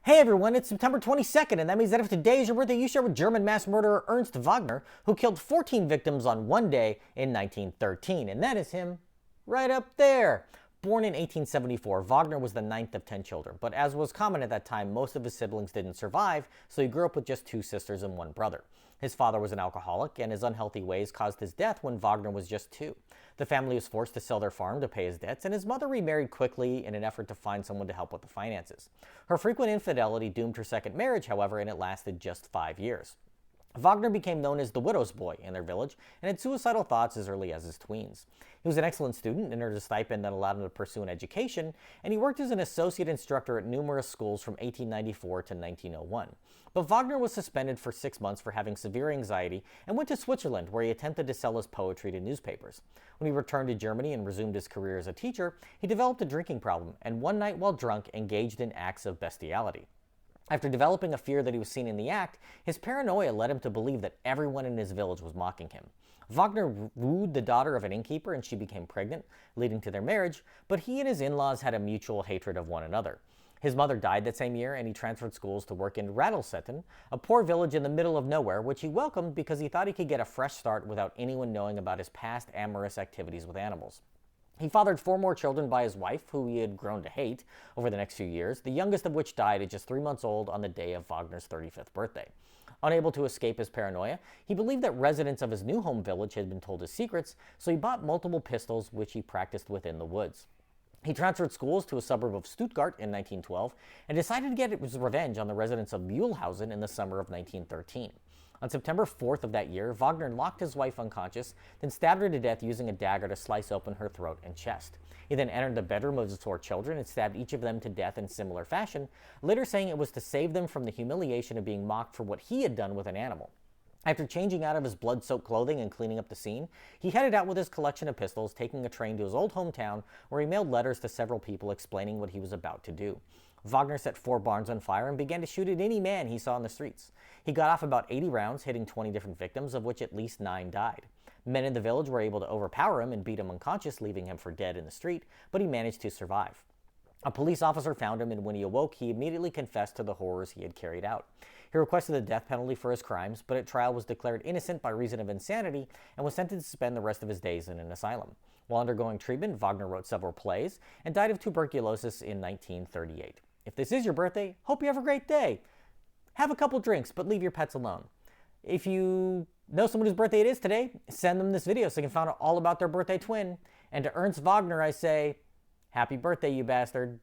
Hey everyone, it's September 22nd, and that means that if today is your birthday, you share with German mass murderer Ernst Wagner, who killed 14 victims on one day in 1913. And that is him right up there. Born in 1874, Wagner was the ninth of 10 children, but as was common at that time, most of his siblings didn't survive, so he grew up with just two sisters and one brother. His father was an alcoholic, and his unhealthy ways caused his death when Wagner was just 2. The family was forced to sell their farm to pay his debts, and his mother remarried quickly in an effort to find someone to help with the finances. Her frequent infidelity doomed her second marriage, however, and it lasted just 5 years. Wagner became known as the widow's boy in their village and had suicidal thoughts as early as his tweens. He was an excellent student and earned a stipend that allowed him to pursue an education, and he worked as an associate instructor at numerous schools from 1894 to 1901. But Wagner was suspended for 6 months for having severe anxiety and went to Switzerland, where he attempted to sell his poetry to newspapers. When he returned to Germany and resumed his career as a teacher, he developed a drinking problem and one night while drunk engaged in acts of bestiality. After developing a fear that he was seen in the act, his paranoia led him to believe that everyone in his village was mocking him. Wagner wooed the daughter of an innkeeper and she became pregnant, leading to their marriage, but he and his in-laws had a mutual hatred of one another. His mother died that same year and he transferred schools to work in Radolsetten, a poor village in the middle of nowhere, which he welcomed because he thought he could get a fresh start without anyone knowing about his past amorous activities with animals. He fathered 4 more children by his wife, who he had grown to hate, over the next few years, the youngest of which died at just 3 months old on the day of Wagner's 35th birthday. Unable to escape his paranoia, he believed that residents of his new home village had been told his secrets, so he bought multiple pistols, which he practiced within the woods. He transferred schools to a suburb of Stuttgart in 1912 and decided to get his revenge on the residents of Mühlhausen in the summer of 1913. On September 4th of that year, Wagner locked his wife unconscious, then stabbed her to death using a dagger to slice open her throat and chest. He then entered the bedroom of his 4 children and stabbed each of them to death in similar fashion, later saying it was to save them from the humiliation of being mocked for what he had done with an animal. After changing out of his blood-soaked clothing and cleaning up the scene, he headed out with his collection of pistols, taking a train to his old hometown, where he mailed letters to several people explaining what he was about to do. Wagner set 4 barns on fire and began to shoot at any man he saw in the streets. He got off about 80 rounds, hitting 20 different victims, of which at least 9 died. Men in the village were able to overpower him and beat him unconscious, leaving him for dead in the street, but he managed to survive. A police officer found him, and when he awoke, he immediately confessed to the horrors he had carried out. He requested the death penalty for his crimes, but at trial was declared innocent by reason of insanity and was sentenced to spend the rest of his days in an asylum. While undergoing treatment, Wagner wrote several plays and died of tuberculosis in 1938. If this is your birthday, hope you have a great day. Have a couple drinks, but leave your pets alone. If you know someone whose birthday it is today, send them this video so they can find out all about their birthday twin. And to Ernst Wagner, I say, happy birthday, you bastard.